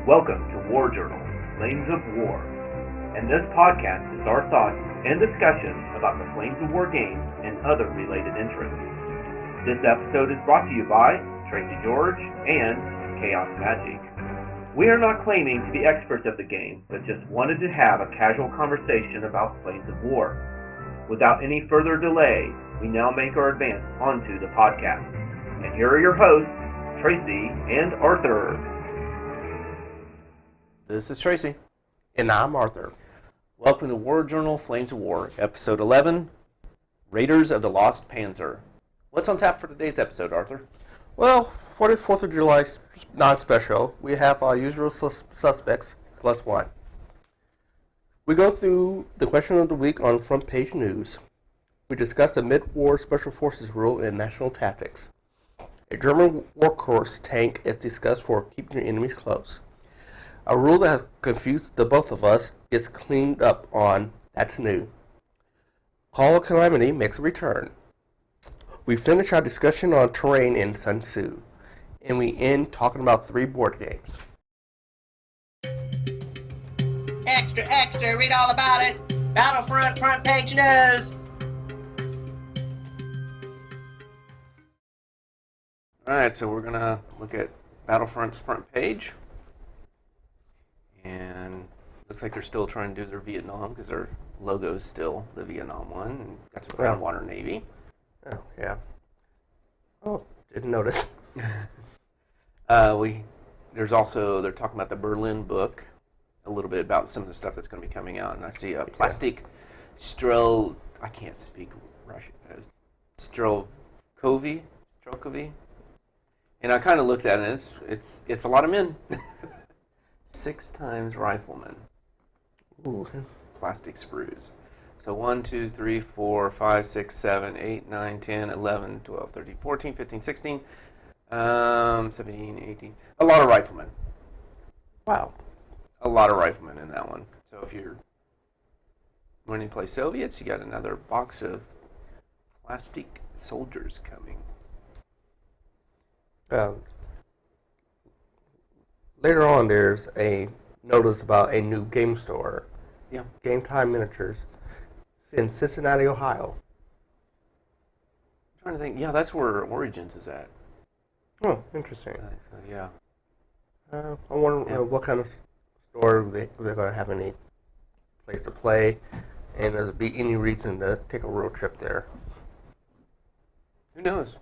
Welcome to War Journal, Flames of War. And this podcast is our thoughts and discussions about the Flames of War games and other related interests. This episode is brought to you by Tracy George and Chaos Magic. We are not claiming to be experts of the game, but just wanted to have a casual conversation about Flames of War. Without any further delay, we now make our advance onto the podcast. And here are your hosts, Tracy and Arthur. This is Tracy. And I'm Arthur. Welcome to War Journal Flames of War, Episode 11, Raiders of the Lost Panzer. What's on tap for today's episode, Arthur? Well, for this 4th of July non-special, we have our usual suspects plus one. We go through the question of the week on Front Page News. We discuss the mid-war Special Forces rule in National Tactics. A German workhorse tank is discussed for keeping your enemies close. A rule that has confused the both of us gets cleaned up on That's New. Call of Calamity makes a return. We finish our discussion on terrain in Sun Tzu, and we end talking about 3 board games. Extra, extra, read all about it. Battlefront Front Page News. Alright, so we're going to look at Battlefront's front page. And looks like they're still trying to do their Vietnam because their logo is still the Vietnam one. And got some groundwater Navy. Oh, yeah. Oh, didn't notice. There's also, they're talking about the Berlin book, a little bit about some of the stuff that's going to be coming out. And I see a plastic I can't speak Russian, Strelkovy. And I kind of looked at it, and it's a lot of men. 6 times riflemen. Ooh. Plastic sprues. So 1, 2, 3, 4, 5, 6, 7, 8, 9, 10, 11, 12, 13, 14, 15, 16, 17, 18. A lot of riflemen. Wow. A lot of riflemen in that one. So if you're wanting to play Soviets, you got another box of plastic soldiers coming. Later on, there's a notice about a new game store. Yeah. Game Time Miniatures. It's in Cincinnati, Ohio. I'm trying to think. Yeah, that's where Origins is at. Oh, interesting. So, yeah. I wonder what kind of store they're going to have any place to play, and does there be any reason to take a road trip there? Who knows?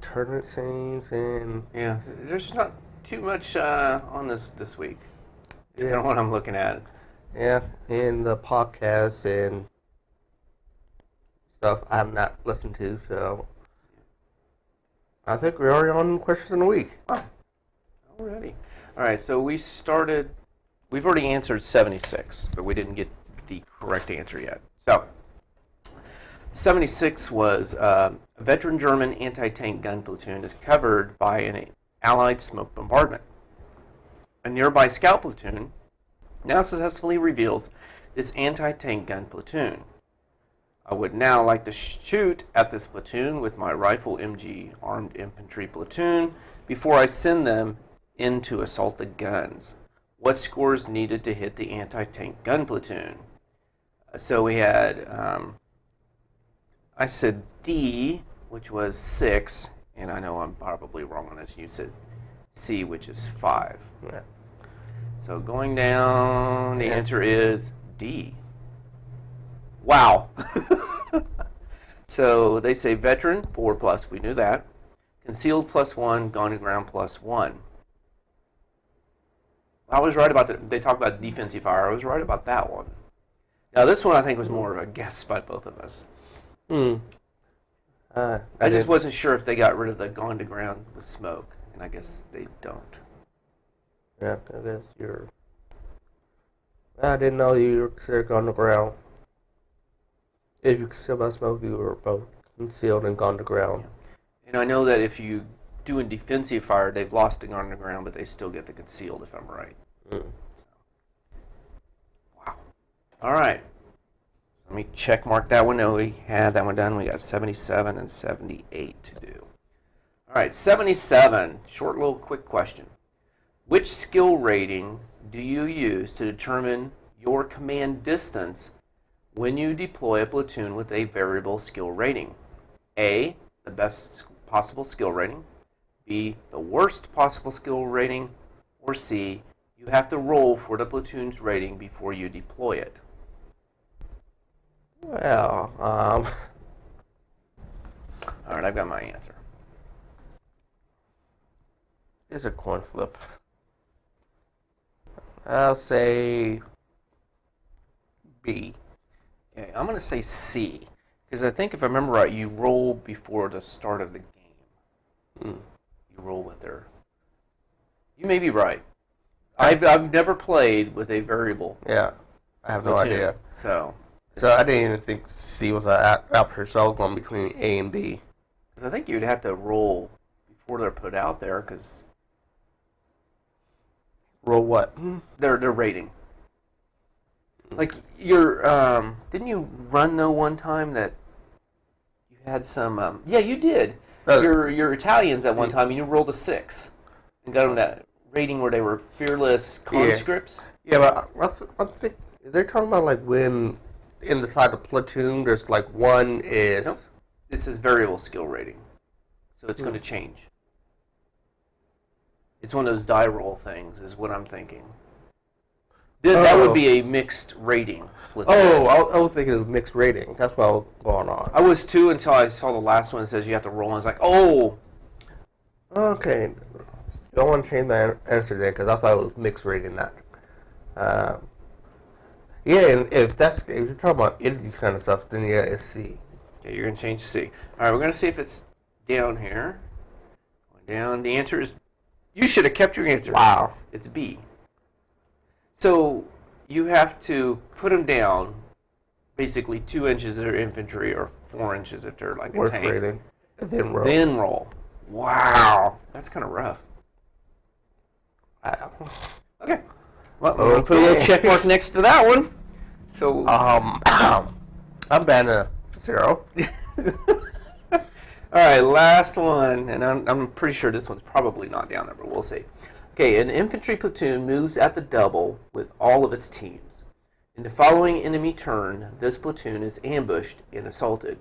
Tournament scenes and Yeah, there's not too much on this week. It's kind of what I'm looking at. yeah, and the podcasts and stuff I have not listened to, so I think we're already on questions of the week. Oh, already. All right, so we've already answered 76, but we didn't get the correct answer yet. So 76 was a veteran German anti-tank gun platoon is covered by an Allied smoke bombardment. A nearby scout platoon now successfully reveals this anti-tank gun platoon. I would now like to shoot at this platoon with my rifle MG armed infantry platoon before I send them in to assault the guns. What scores needed to hit the anti-tank gun platoon? So we had I said D, which was 6, and I know I'm probably wrong on this. You said C, which is 5. Yeah. So going down, the answer is D. Wow. So they say veteran, 4+, we knew that. Concealed +1, gone to ground +1. I was right about they talk about defensive fire. I was right about that one. Now this one I think was more of a guess by both of us. I just wasn't sure if they got rid of the gone to ground with smoke, and I guess they don't. Yeah, that's I didn't know you were considered gone to ground. If you concealed by smoke, you were both concealed and gone to ground. Yeah. And I know that if you do a defensive fire, they've lost the gone to ground, but they still get the concealed, if I'm right. So. Wow. All right. Let me check mark that one. No, we had that one done. We got 77 and 78 to do. All right, 77. Short little quick question. Which skill rating do you use to determine your command distance when you deploy a platoon with a variable skill rating? A, the best possible skill rating. B, the worst possible skill rating. Or C, you have to roll for the platoon's rating before you deploy it. Well, All right, I've got my answer. it's a coin flip. I'll say B. Okay, I'm going to say C, because I think if I remember right, you roll before the start of the game. You roll with their... You may be right. I've never played with a variable. Yeah, I have no platoon, idea. So I didn't even think C was an option, so I was going between A and B. because I think you'd have to roll before they're put out there, because Roll what? their rating. Like your didn't you run though one time that you had some? Yeah, you did. Your Italians at one time, and you rolled a 6 and got them that rating where they were fearless conscripts. Yeah, but I think they're talking about like when inside the platoon there's like one is. Nope. This is variable skill rating, so it's going to change. It's one of those die roll things, is what I'm thinking. That would be a mixed rating. I was thinking it was mixed rating. That's what was going on. I was too until I saw the last one that says you have to roll, and I was like, oh. Okay. Don't want to change my answer there because I thought it was mixed rating that. Yeah, and if you're talking about these kind of stuff, then yeah, it's C. Okay, you're going to change to C. All right, we're going to see if it's down here. Going down. The answer is, you should have kept your answer. Wow. It's B. So you have to put them down basically 2 inches if they're infantry or 4 inches if they're like a Worst tank. rating. And then roll. Then roll. Wow. That's kind of rough. Wow. Okay. Well, we're going to put a little check mark next to that one. So I'm batting a 0. all right, last one, and I'm pretty sure this one's probably not down there, but we'll see. Okay, an infantry platoon moves at the double with all of its teams. In the following enemy turn, this platoon is ambushed and assaulted.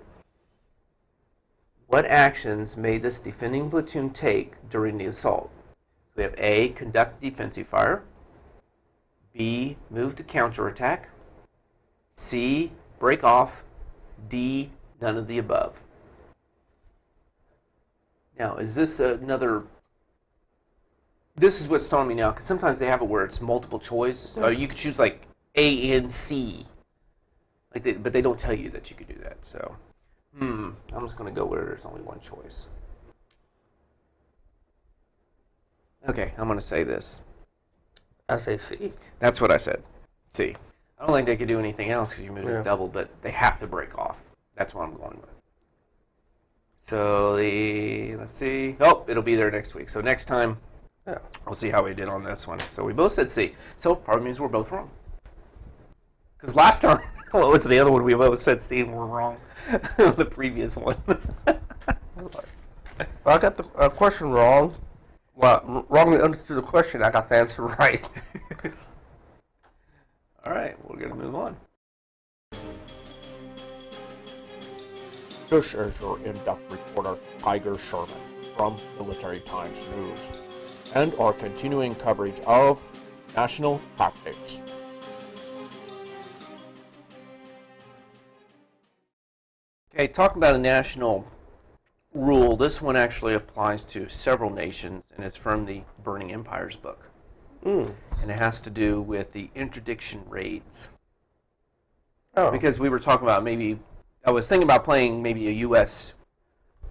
What actions may this defending platoon take during the assault? We have A, conduct defensive fire. B, move to counterattack. C, break off. D, none of the above. Now, is this another... This is what's telling me now, because sometimes they have it where it's multiple choice. You could choose like A and C, but they don't tell you that you could do that. So, I'm just going to go where there's only one choice. Okay, I'm going to say this. I say C. That's what I said. C. I don't think they could do anything else because you moved it double, but they have to break off. That's what I'm going with. So let's see. Oh, it'll be there next week. So next time, we'll see how we did on this one. So we both said C. So probably means we're both wrong. Because last time, well, what's the other one? We both said C and we're wrong. The previous one. Well, I got the question wrong. Well, wrongly understood the question. I got the answer right. All right, we're going to move on. This is your in-depth reporter, Tiger Sherman, from Military Times News, and our continuing coverage of national tactics. Okay, talking about a national rule, this one actually applies to several nations, and it's from the Burning Empires book. And it has to do with the interdiction raids. Oh. Because we were talking about I was thinking about playing maybe a U.S.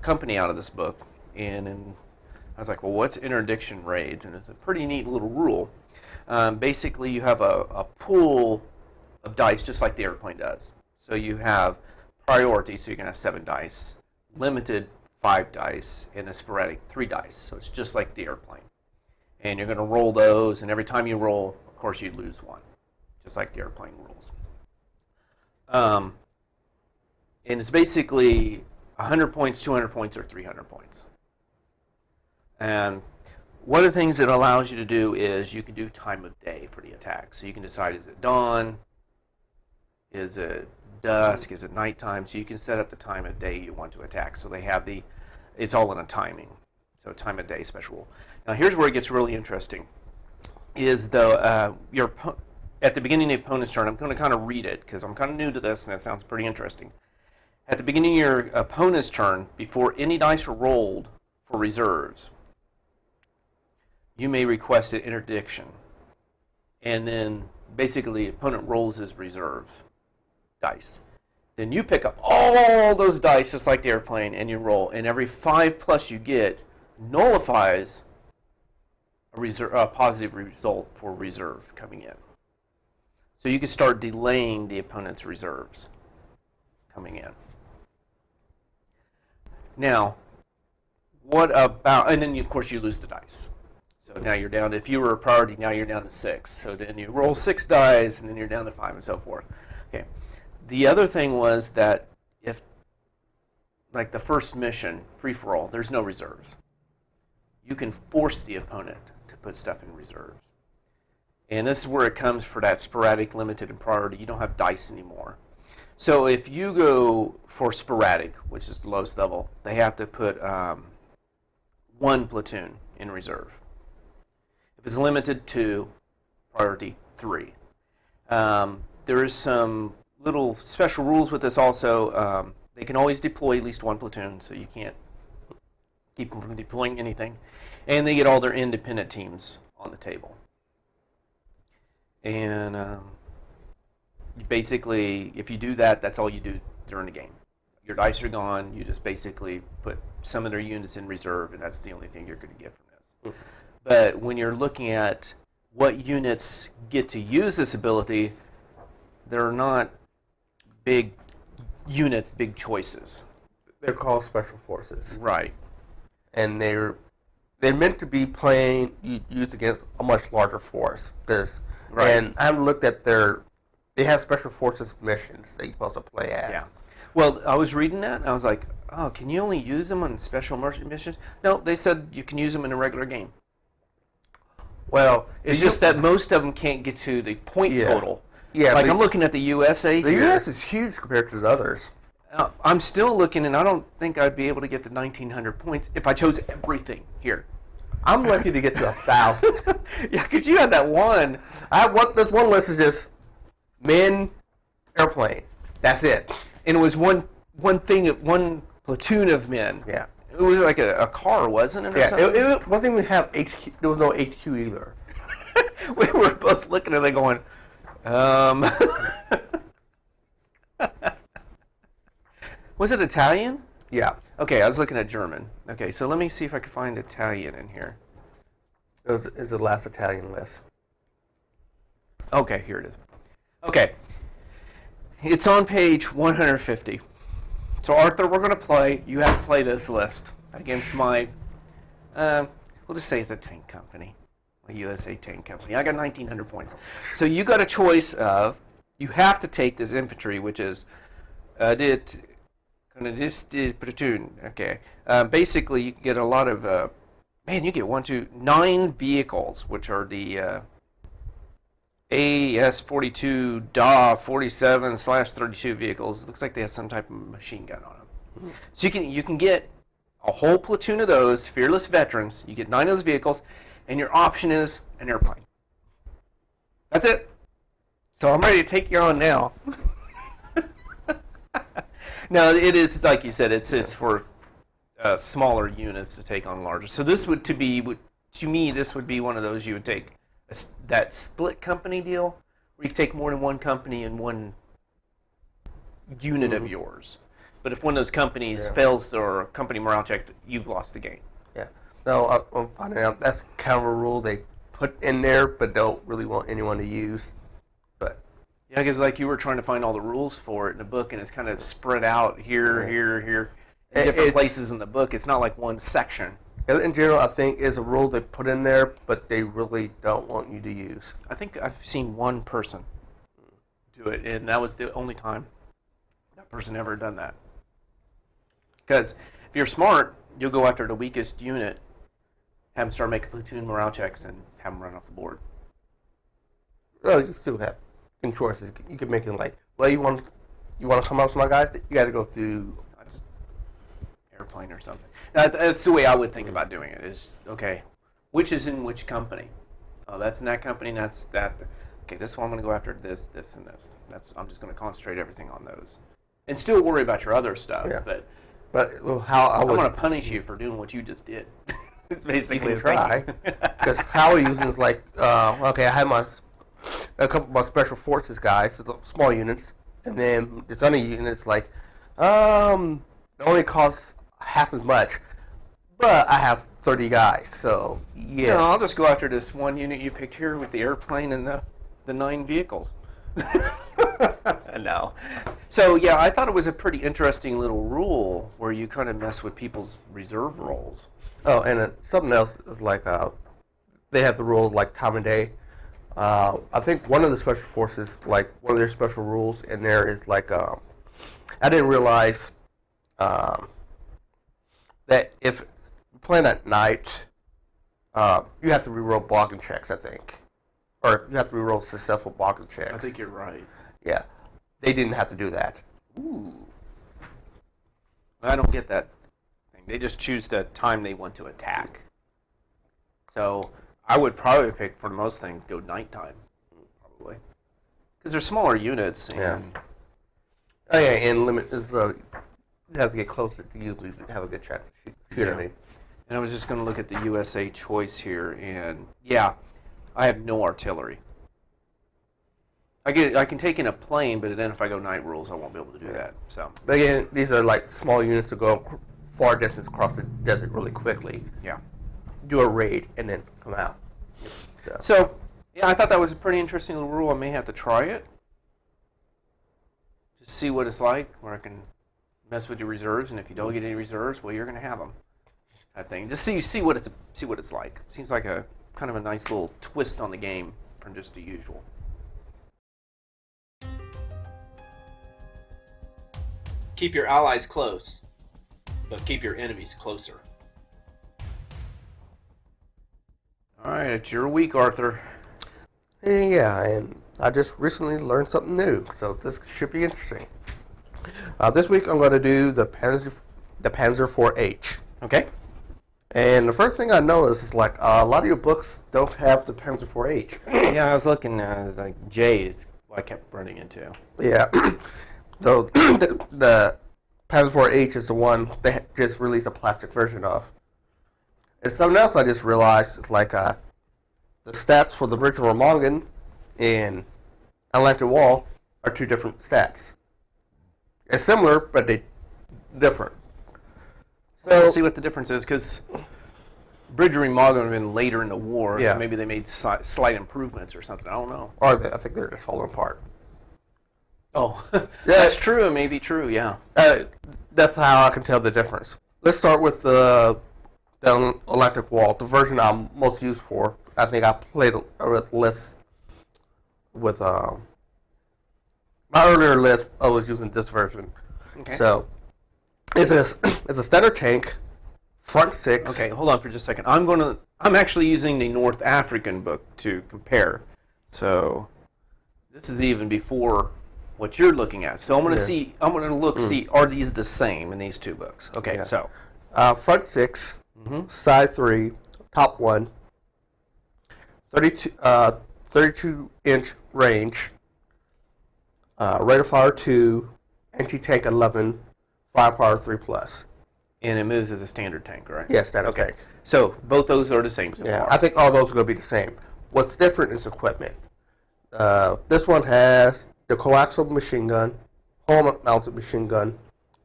company out of this book, and I was like, well, what's interdiction raids? And it's a pretty neat little rule. Basically, you have a pool of dice, just like the airplane does. So you have priority, so you can have 7 dice, limited 5 dice, and a sporadic 3 dice. So it's just like the airplane. And you're going to roll those, and every time you roll, of course, you lose 1, just like the airplane rules. And it's basically 100 points, 200 points, or 300 points. And one of the things it allows you to do is you can do time of day for the attack. So you can decide, is it dawn? Is it dusk? Is it nighttime? So you can set up the time of day you want to attack. So they have it's all in a timing. So time of day special rule. Now here's where it gets really interesting. Is at the beginning of the opponent's turn, I'm going to kind of read it because I'm kind of new to this and it sounds pretty interesting. At the beginning of your opponent's turn, before any dice are rolled for reserves, you may request an interdiction. And then basically the opponent rolls his reserve dice. Then you pick up all those dice just like the airplane and you roll. And every 5+ you get nullifies a positive result for reserve coming in. So you can start delaying the opponent's reserves coming in. Now, what about, and then of course you lose the dice. So now you're down, if you were a priority, now you're down to 6. So then you roll 6 dice and then you're down to 5 and so forth. Okay. The other thing was that if, like the first mission, free-for-all, there's no reserves. You can force the opponent to put stuff in reserves. And this is where it comes for that sporadic, limited, and priority. You don't have dice anymore. So if you go for sporadic, which is the lowest level, they have to put 1 platoon in reserve. If it's limited to priority, 3. There is some little special rules with this also. They can always deploy at least 1 platoon, so you can't keep them from deploying anything. And they get all their independent teams on the table. And basically, if you do that, that's all you do during the game. Your dice are gone. You just basically put some of their units in reserve, and that's the only thing you're going to get from this. Mm-hmm. But when you're looking at what units get to use this ability, they're not big units, big choices. They're called special forces. Right. And they're meant to be used against a much larger force. Right. And I've looked at they have special forces missions that you're supposed to play as. Yeah. Well, I was reading that, and I was like, oh, can you only use them on special missions? No, they said you can use them in a regular game. Well, it's just that most of them can't get to the point total. Yeah. Like, I'm looking at the USA The here. US is huge compared to the others. I'm still looking, and I don't think I'd be able to get to 1,900 points if I chose everything here. I'm lucky to get to 1,000. Yeah, because you had that one. This one list is just men, airplane. That's it. And it was one platoon of men. Yeah. It was like a car, wasn't it? Yeah, it wasn't even have HQ. There was no HQ either. We were both looking at it going, Was it Italian? Yeah. Okay, I was looking at German. Okay, so let me see if I can find Italian in here. Is the last Italian list. Okay, here it is. Okay. It's on page 150. So Arthur, we're going to play. You have to play this list against my, we'll just say it's a tank company, a USA tank company. I got 1,900 points. So you got a choice of, you have to take this infantry, which is, this platoon. Okay. Basically, you get a lot of, you get 9 vehicles, which are the AS-42 DA 47/32 vehicles. It looks like they have some type of machine gun on them. So you can get a whole platoon of those fearless veterans. You get 9 of those vehicles, and your option is an airplane. That's it. So I'm ready to take you on now. No, it is like you said. It's for smaller units to take on larger. So this would to me this would be one of those you would take. That split company deal, where you take more than one company in one unit of yours. But if one of those companies fails their company morale check, you've lost the game. Yeah. No, I'm finding out that's kind of a rule they put in there, but don't really want anyone to use. But yeah, because like you were trying to find all the rules for it in the book, and it's kind of spread out here, in different places in the book. It's not like one section. In general, I think is a rule they put in there, but they really don't want you to use. I think I've seen one person do it, and that was the only time that person ever done that. Because if you're smart, you'll go after the weakest unit have them start making platoon morale checks and have them run off the board. Well, you still have choices. You can make it like, well, you want to come out with my guys? You got to go through Airplane or something. That's the way I would think about doing it. Is okay, which is in which company? Oh, that's in that company. And that's that. Okay, this one I'm going to go after this, this, and this. I'm just going to concentrate everything on those, and still worry about your other stuff. Yeah. But well, how I'm going to punish you for doing what you just did. It's basically you can the try, because how we're using is like, okay, I had a couple of my special forces guys, the small units, and then this other unit's like, it only costs half as much, but I have 30 guys, so yeah. No, I'll just go after this one unit you picked here with the airplane and the 9 vehicles. No. So yeah, I thought it was a pretty interesting little rule where you kind of mess with people's reserve roles. Oh, and something else is like they have the rule like time of day. I think one of the special forces, like one of their special rules in there is like, I didn't realize that if you're playing at night, you have to reroll blocking checks, I think. Or you have to reroll successful blocking checks. I think you're right. Yeah. They didn't have to do that. Ooh. I don't get that thing. They just choose the time they want to attack. So I would probably pick, for most things, go nighttime. Probably. Because they're smaller units. And Yeah. Oh, yeah, and limit is, you have to get closer to usually have a good chance to shoot at me. And I was just going to look at the USA choice here, and yeah, I have no artillery. I can take in a plane, but then if I go night rules, I won't be able to do that. So. But again, these are like small units to go far distance across the desert really quickly. Yeah. Do a raid and then come out. So yeah, I thought that was a pretty interesting little rule. I may have to try it. Just see what it's like, where I can mess with your reserves, and if you don't get any reserves, well, you're going to have them. That thing. Just see what it's like. Seems like a kind of a nice little twist on the game from just the usual. Keep your allies close, but keep your enemies closer. All right, it's your week, Arthur. Yeah, and I just recently learned something new, so this should be interesting. This week I'm going to do the Panzer 4H. Okay. And the first thing I noticed is like a lot of your books don't have the Panzer 4H. Yeah, I was looking. I was like, J is what I kept running into. Yeah. So the Panzer 4H is the one they just released a plastic version of. And something else I just realized is like the stats for the original Romangan in Atlantic Wall are 2 different stats. It's similar, but they different. So Let's see what the difference is, because Bridge of Remagen would have been later in the war, Yeah. so maybe they made slight improvements or something. I don't know. or I think they're just falling apart. Oh, that's true. It may be true, yeah. That's how I can tell the difference. Let's start with the electric wall, the version I'm most used for. I think I played with lists with my earlier list. I was using this version. Okay. So it's a standard tank, front 6. Okay, hold on for just a second. I'm actually using the North African book to compare. So this is even before what you're looking at. So I'm going to see. I'm going to look see are these the same in these 2 books? Okay. Yeah. So front 6, side 3, top 1, 32-inch range, rate of fire 2, anti-tank 11, firepower 3+. and it moves as a standard tank, right? Yeah, standard tank. So both those are the same so Yeah, far. I think all those are going to be the same. What's different is equipment. This one has the coaxial machine gun, hull-mounted machine gun,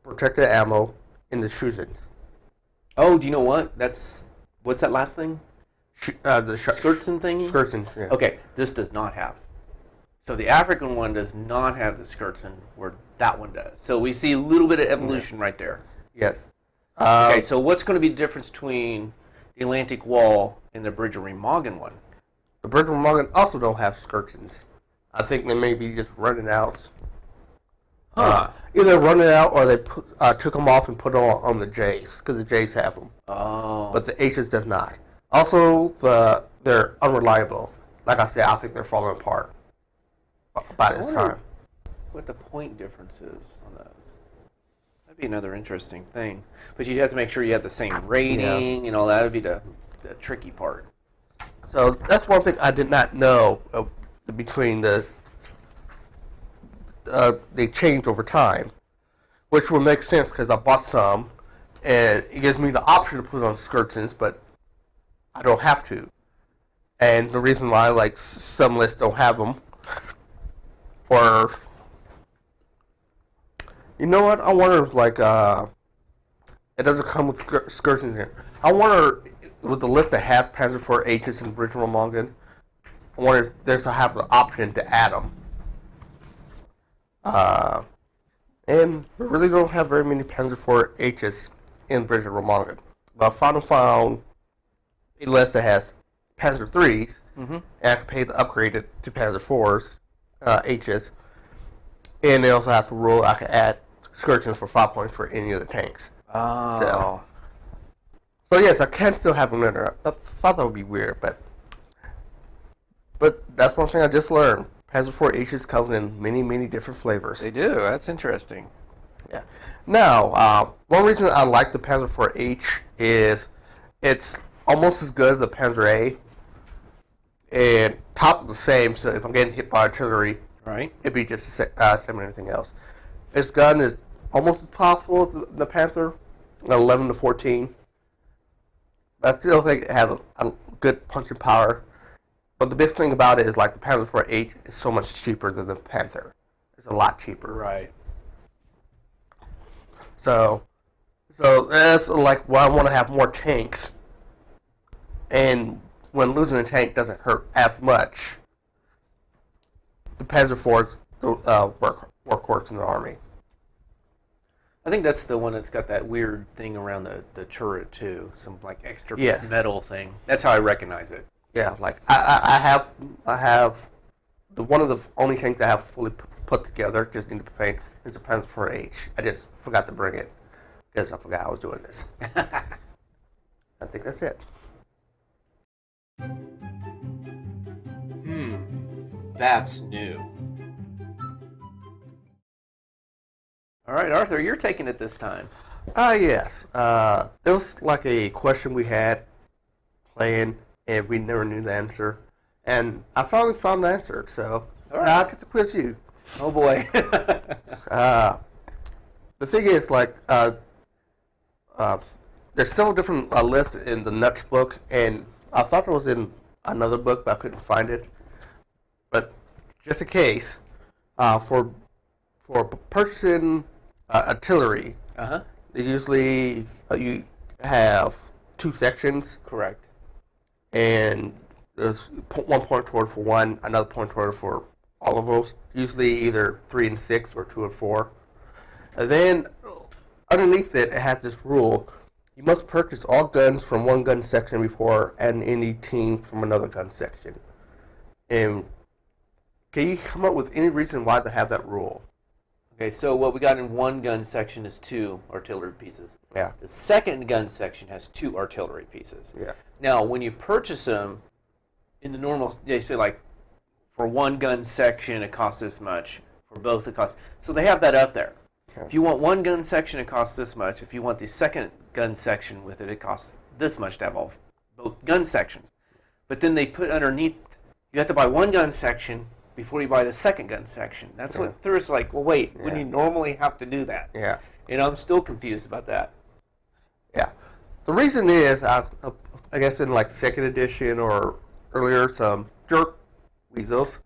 protected ammo, and the Shuzins. Oh, do you know what? What's that last thing? The Skirtsen thing? Skirtsen, yeah. Okay, this does not have. So the African one does not have the Skirtsen, where that one does. So we see a little bit of evolution right there. Yeah. Okay, so what's going to be the difference between the Atlantic Wall and the Bridge of Remagen one? The Bridge of Remagen also don't have Skirtsens. I think they may be just running out. Either running out or they took them off and put them on the J's, because the J's have them. Oh. But the H's does not. Also, they're unreliable. Like I said, I think they're falling apart by this time. What the point difference is on those? That'd be another interesting thing. But you'd have to make sure you have the same rating and all that. Would be the tricky part. So that's one thing I did not know between they changed over time, which would make sense because I bought some, and it gives me the option to put on skirtons, but I don't have to. And the reason why, like, some lists don't have them, or you know what? I wonder if, like, it doesn't come with skirtons here. I wonder with the list that has Panzer IV H's and original Mongan, I wonder if there's to have the option to add them. And we really don't have very many Panzer IV H's in original Mongan. But I found a list that has Panzer III's, and I can pay to upgrade it to Panzer IV's H's. And they also have the rule I can add skirtons for 5 points for any of the tanks. Oh. So yes, I can still have them in there. I thought that would be weird, but that's one thing I just learned. Panzer IV H's comes in many, many different flavors. They do. That's interesting. Yeah. Now, one reason I like the Panzer IV H is it's almost as good as the Panzer A, and top of the same. So if I'm getting hit by artillery, Right. it'd be just the same as anything else. Its gun is almost as powerful as the Panther, 11 to 14. But I still think it has a good punching power. But the big thing about it is, like, the Panzer IV H is so much cheaper than the Panther. It's a lot cheaper. Right. So that's like why I want to have more tanks. And when losing a tank doesn't hurt as much, the Panzer IV's workhorse in the army. I think that's the one that's got that weird thing around the turret too. Some like extra Yes. metal thing. That's how I recognize it. Yeah, like I have the one of the only tanks I have fully put together, just need to paint, is the Panzer IV H. I just forgot to bring it because I forgot I was doing this. I think that's it. That's new. All right, Arthur, you're taking it this time. Yes. It was like a question we had playing, and we never knew the answer. And I finally found the answer, so now I get to quiz you. Oh boy. The thing is, like, there's several different lists in the Nuts book, and I thought it was in another book, but I couldn't find it. But just in case, for purchasing artillery, they usually you have 2 sections, Correct. and there's one point toward for one, another point toward for all of those. Usually either 3 and 6 or 2 and 4. And then underneath it, it has this rule: you must purchase all guns from one gun section before adding any team from another gun section. And can you come up with any reason why they have that rule? Okay, so what we got in one gun section is 2 artillery pieces. Yeah. The second gun section has 2 artillery pieces. Yeah. Now, when you purchase them, in the normal, they say like, for one gun section it costs this much. For both it costs. So they have that up there. Okay. If you want one gun section, it costs this much. If you want the second gun section with it, it costs this much to have both gun sections. But then they put underneath, you have to buy one gun section before you buy the second gun section. That's what threw us like, well, wait, when you normally have to do that. Yeah. And I'm still confused about that. Yeah. The reason is, I guess in like 2nd edition or earlier, some jerk weasels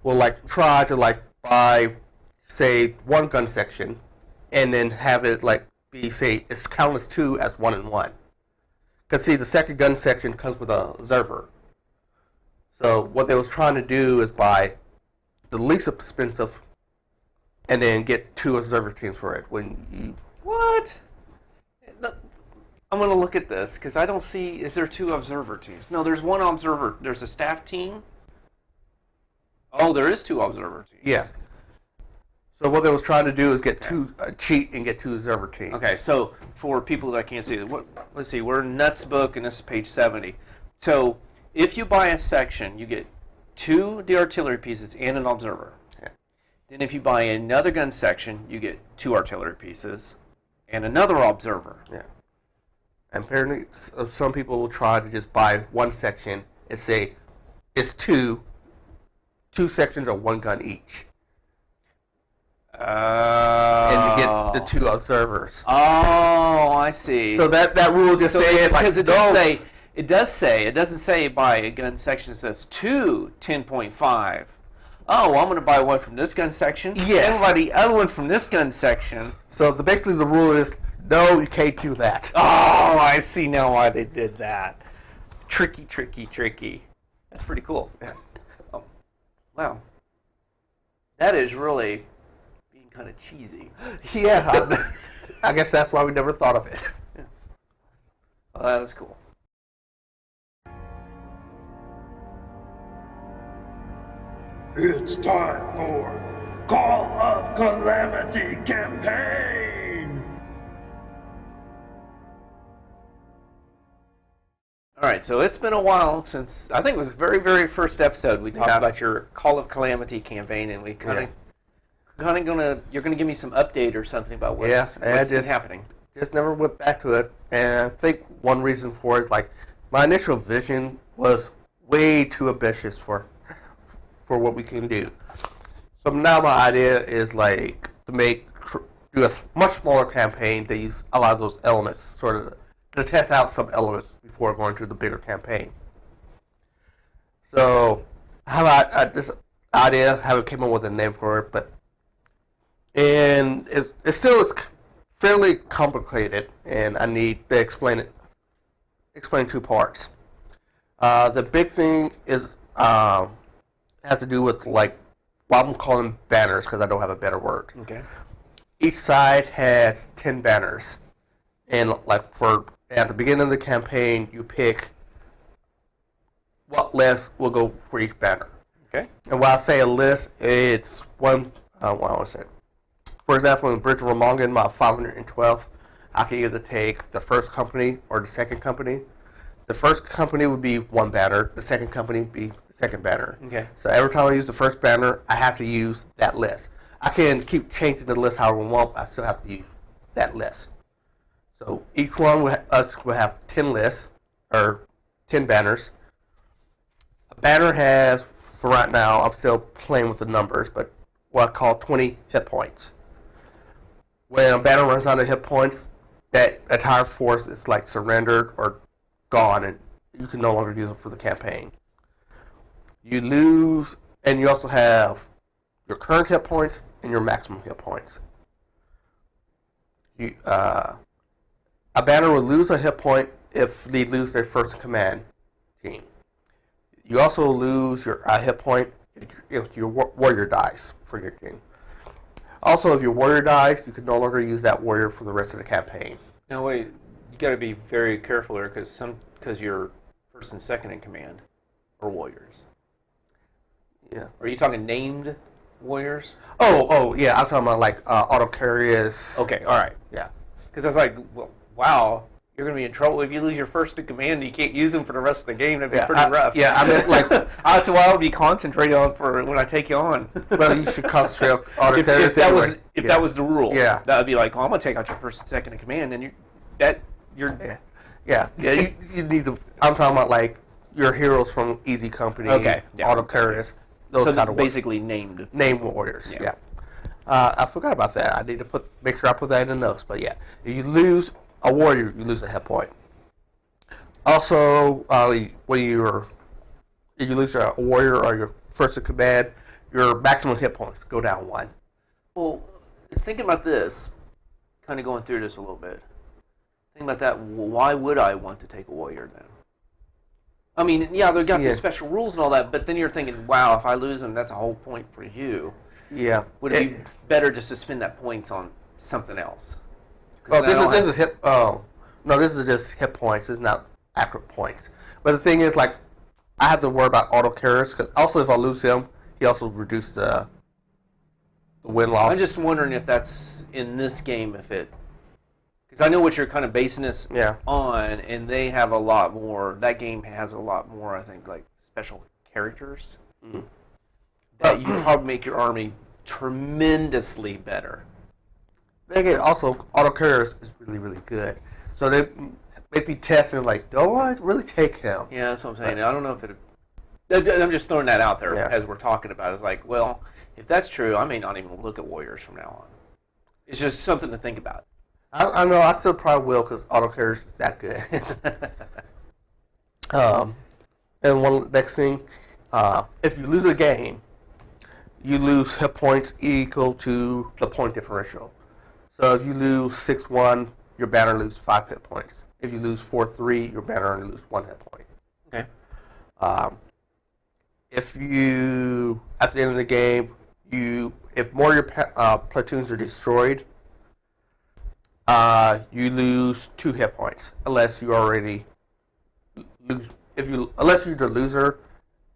will like try to like buy, say, one gun section and then have it like be, say, it's count as 2 as 1 and 1. Because see, the second gun section comes with a observer. So what they was trying to do is buy the least expensive and then get 2 observer teams for it. When you What? I'm going to look at this because I don't see, is there 2 observer teams? No, there's one observer. There's a staff team. Oh, there is 2 observer teams. Yes. So what they was trying to do is get 2 cheat and get 2 observer teams. Okay, so for people that can't see it, let's see, we're in Nuts book and this is page 70. So if you buy a section, you get 2 the artillery pieces and an observer. Yeah. Then if you buy another gun section, you get 2 artillery pieces and another observer. Yeah. And apparently, some people will try to just buy one section and say it's two sections of 1 gun each. And you get the 2 observers. Oh, I see. So that rule just saying like, because it doesn't say buy a gun section. It says 2 10.5. Oh, I'm going to buy one from this gun section. Yes. And buy the other one from this gun section. So basically the rule is no, you can't do that. Oh, I see now why they did that. Tricky, tricky, tricky. That's pretty cool. Yeah. Oh, wow. That is really being kind of cheesy. Yeah, I guess that's why we never thought of it. Yeah. Well, that is cool. It's time for Call of Calamity campaign! All right, so it's been a while since, I think it was the very, very first episode we talked about your Call of Calamity campaign, and we you're gonna give me some update or something about what's been happening. Just never went back to it, and I think one reason for it is like my initial vision was way too ambitious for what we can do. So now my idea is like to do a much smaller campaign to use a lot of those elements, sort of to test out some elements before going to the bigger campaign. So how about this idea? Haven't came up with a name for it, but it still is fairly complicated, and I need to explain 2 parts. The big thing is has to do with like what I'm calling banners, because I don't have a better word. Okay. Each side has 10 banners, and like at the beginning of the campaign, you pick what list will go for each banner. Okay. And when I say a list, it's one. What was it? For example, in Bridge of Ramongan, my 512th, I can either take the first company or the second company. The first company would be 1 banner. The second company would be the second banner. Okay. So every time I use the first banner, I have to use that list. I can keep changing the list however I want, but I still have to use that list. So each one will have 10 lists, or 10 banners. A banner has, for right now, I'm still playing with the numbers, but what I call 20 hit points. When a banner runs out of hit points, that entire force is like surrendered or gone, and you can no longer use it for the campaign. You lose, and you also have your current hit points and your maximum hit points. A banner will lose a hit point if they lose their first in command team. You also lose your hit point if your warrior dies for your team. Also, if your warrior dies, you can no longer use that warrior for the rest of the campaign. Now wait, you got to be very careful here because your first and second in command are warriors. Yeah. Are you talking named warriors? Oh, yeah. I'm talking about like autocarriers. Okay, all right. Yeah. Because I was like, well, wow, you're going to be in trouble if you lose your first in command and you can't use them for the rest of the game. That'd be pretty rough. Yeah, I mean, like, that's what I would be concentrating on for when I take you on. well, you should concentrate on autocarriers if that was the rule. Yeah. That would be like, well, I'm going to take out your first and second in command, and Yeah. You need to. I'm talking about like your heroes from Easy Company. Okay, yeah. Autocarriers. Those so kind of basically named warriors. Yeah. Yeah. I forgot about that. I need to make sure I put that in the notes. But yeah, if you lose a warrior, you lose a hit point. Also, if you lose a warrior or your first in command, your maximum hit points go down 1. Well, thinking about this, kind of going through this a little bit. Thinking about that, why would I want to take a warrior then? I mean, yeah, they've got the special rules and all that, but then you're thinking, wow, if I lose them, that's a whole point for you. Yeah. Would it be better just to spend that points on something else? Oh, this is hit. Oh, no, this is just hit points. It's not actual points. But the thing is, like, I have to worry about auto carriers. Cause also, if I lose him, he also reduced the win loss. I'm just wondering if that's in this game, because Because I know what you're kind of basing this Yeah. on, and they have a lot more. That game has a lot more, I think, like special characters that you probably make your army tremendously better. Again, also, auto carriers is really, really good. So they make me testing, like, do I really take him? Yeah, that's what I'm saying. I don't know if it. I'm just throwing that out there as we're talking about it. It's like, well, if that's true, I may not even look at Warriors from now on. It's just something to think about. I know, I still probably will because auto carriers is that good. And one next thing, if you lose a game, you lose hit points equal to the point differential. So if you lose 6-1, your banner loses 5 hit points. If you lose 4-3, your banner only loses 1 hit point. Okay. If you, at the end of the game, if more of your platoons are destroyed, you lose 2 hit points unless you already lose. Unless you're the loser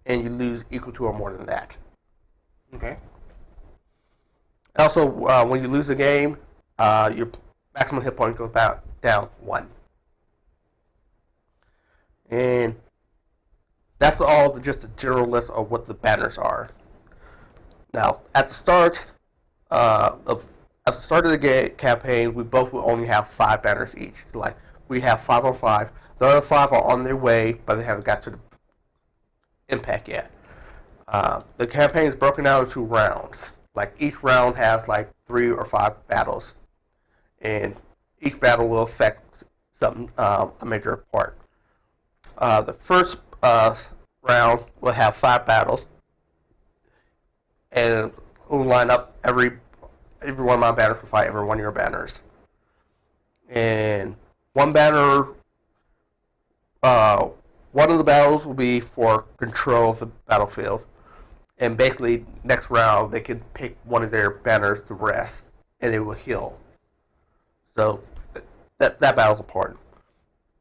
and you lose equal to or more than that. Okay. Also, when you lose a game, your maximum hit point goes down 1. And that's all just a general list of what the banners are. Now, at the start of the campaign, we both will only have 5 banners each. Like, we have 5 on 5. The other 5 are on their way, but they haven't got to the impact yet. The campaign is broken down into rounds. Like, each round has like 3 or 5 battles, and each battle will affect a major part. The first round will have 5 battles, and we'll line up every one of my banners will fight every one of your banners. And one banner, one of the battles will be for control of the battlefield. And basically, next round, they can pick one of their banners to rest, and it will heal. So that battle's important.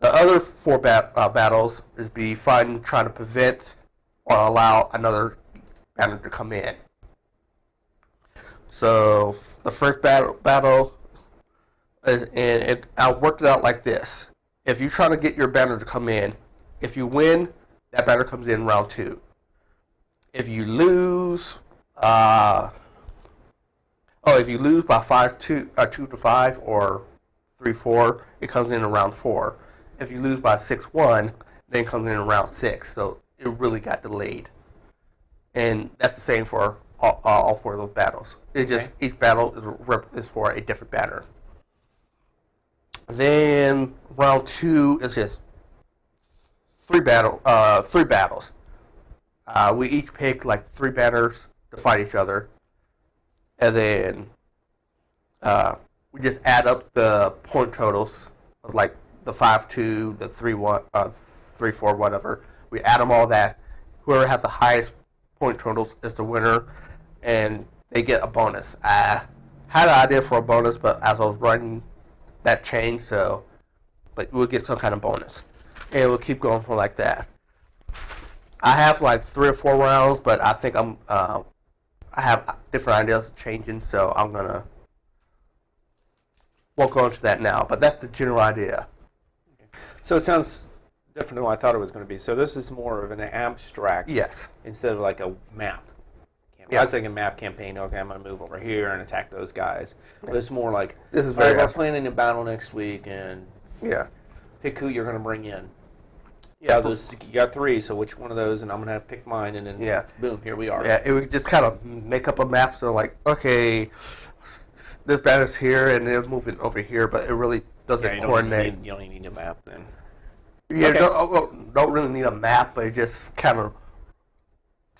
The other 4 battles is trying to prevent or allow another banner to come in. So the first battle is, and I worked it out like this. If you're trying to get your banner to come in, if you win, that banner comes in round 2. If you lose, if you lose by 2 to 5 or 3-4, it comes in round 4. If you lose by 6-1, then it comes in round 6. So it really got delayed, and that's the same for all 4 of those battles. Just each battle is for a different banner. Then round 2 is just 3 battles. We each pick like 3 banners to fight each other, and then we just add up the point totals of like the 5-2, the 3-1, 3-4, whatever. We add them all that. Whoever has the highest point totals is the winner, and they get a bonus. I had an idea for a bonus, but as I was running, that changed. But we'll get some kind of bonus, and we'll keep going from like that. I have like 3 or 4 rounds, but I think I have different ideas changing, so I'm gonna won't go into that now. But that's the general idea. So it sounds different than what I thought it was going to be. So this is more of an abstract, Yes. instead of like a map. Yeah. I was thinking map campaign. Okay, I'm going to move over here and attack those guys. But it's more like This is all right, very we're planning a battle next week, and pick who you're going to bring in. Yeah. You got 3, so which one of those? And I'm going to have to pick mine, and then boom, here we are. Yeah, it would just kind of make up a map. So like, okay, this banner's here, and they're moving over here, but it really doesn't coordinate. You don't even need a map then. Yeah, don't really need a map, but just kind of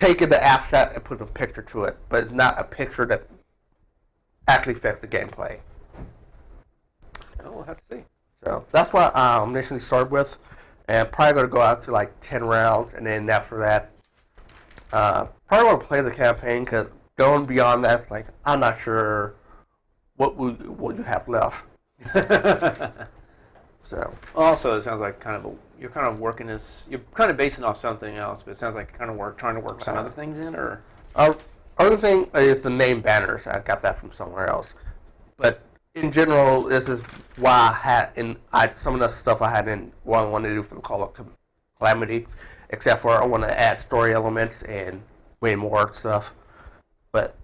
taking the abstract and putting a picture to it. But it's not a picture that actually affects the gameplay. Oh, we'll have to see. So that's what I initially started with, and probably going to go out to like 10 rounds, and then after that, probably want to play the campaign, because going beyond that, like, I'm not sure what you have left. So also, it sounds like you're kind of working this. You're kind of basing off something else, but it sounds like kind of trying to work some other things in, or. Other thing is the name banners. I got that from somewhere else, but in general, this is why I had some of the stuff I had in what I wanted to do for the Call of Calamity, except for I want to add story elements and way more stuff. But